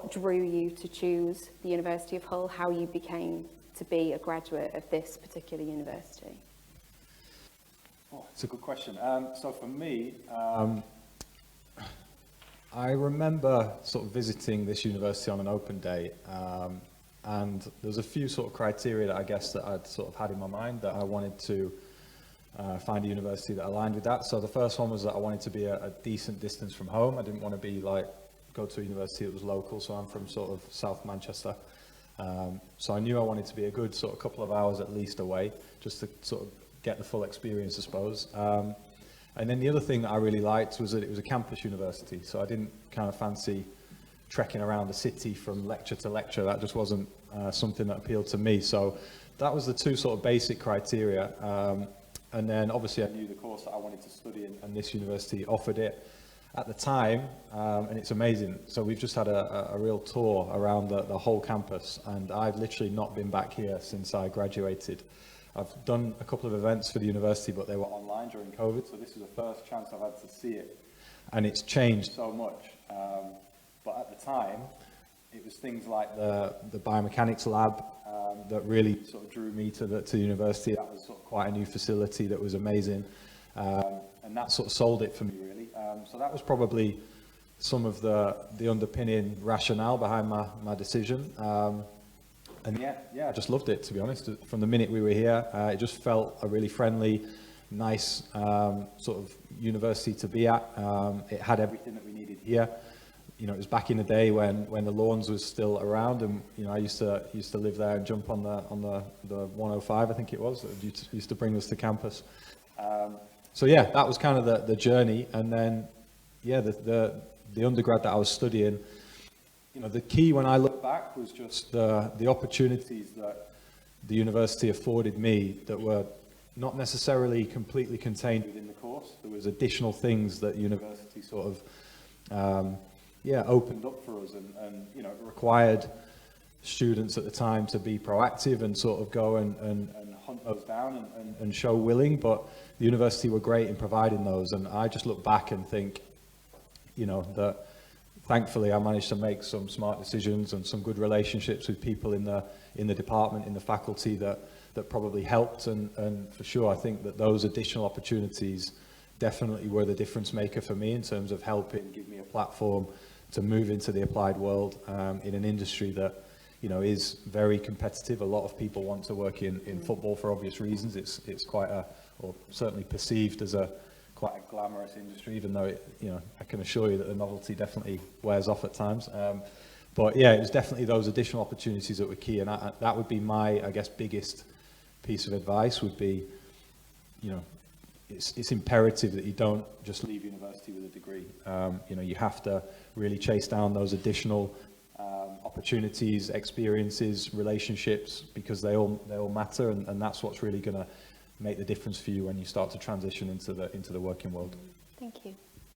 what drew you to choose the University of Hull, how you became to be a graduate of this particular university? Oh, it's a good question. So for me, I remember sort of visiting this university on an open day, and there was a few sort of criteria that I guess that I'd sort of had in my mind that I wanted to find a university that aligned with that. So the first one was that I wanted to be a decent distance from home. I didn't want to be like, go to a university that was local, so I'm from sort of South Manchester. So I knew I wanted to be a good sort of couple of hours at least away, just to sort of get the full experience, I suppose. And then the other thing that I really liked was that it was a campus university, so I didn't kind of fancy trekking around the city from lecture to lecture. That just wasn't something that appealed to me. So that was the two sort of basic criteria. And then obviously I knew the course that I wanted to study, and this university offered it at the time, and it's amazing. So we've just had a real tour around the whole campus, and I've literally not been back here since I graduated. I've done a couple of events for the university, but they were online during COVID, so this is the first chance I've had to see it, and it's changed so much. But at the time, it was things like the biomechanics lab that really sort of drew me to the university. That was sort of quite a new facility that was amazing, and that sort of sold it for me, really. So that was probably some of the underpinning rationale behind my decision. And yeah, I just loved it, to be honest. From the minute we were here, it just felt a really friendly, nice sort of university to be at. It had everything that we needed here. You know, it was back in the day when the Lawns was still around, and you know, I used to live there and jump on the 105, I think it was, that used to bring us to campus. So yeah, that was kind of the journey. And then yeah, the undergrad that I was studying, you know, the key when I look back was just the opportunities that the university afforded me that were not necessarily completely contained within the course. There was additional things that university sort of opened up for us, and you know, it required students at the time to be proactive and sort of go and hunt those down and show willing, but the university were great in providing those. And I just look back and think, you know, that thankfully I managed to make some smart decisions and some good relationships with people in the department, in the faculty, that probably helped, and for sure I think that those additional opportunities definitely were the difference maker for me in terms of helping give me a platform to move into the applied world in an industry that, you know, is very competitive. A lot of people want to work in football for obvious reasons. It's quite or certainly perceived as quite a glamorous industry, even though it, you know, I can assure you that the novelty definitely wears off at times. But yeah, it was definitely those additional opportunities that were key, and that would be my, I guess, biggest piece of advice would be, you know, it's imperative that you don't just leave university with a degree. You know, you have to really chase down those additional opportunities, experiences, relationships, because they all matter, and that's what's really going to make the difference for you when you start to transition into the working world. Thank you.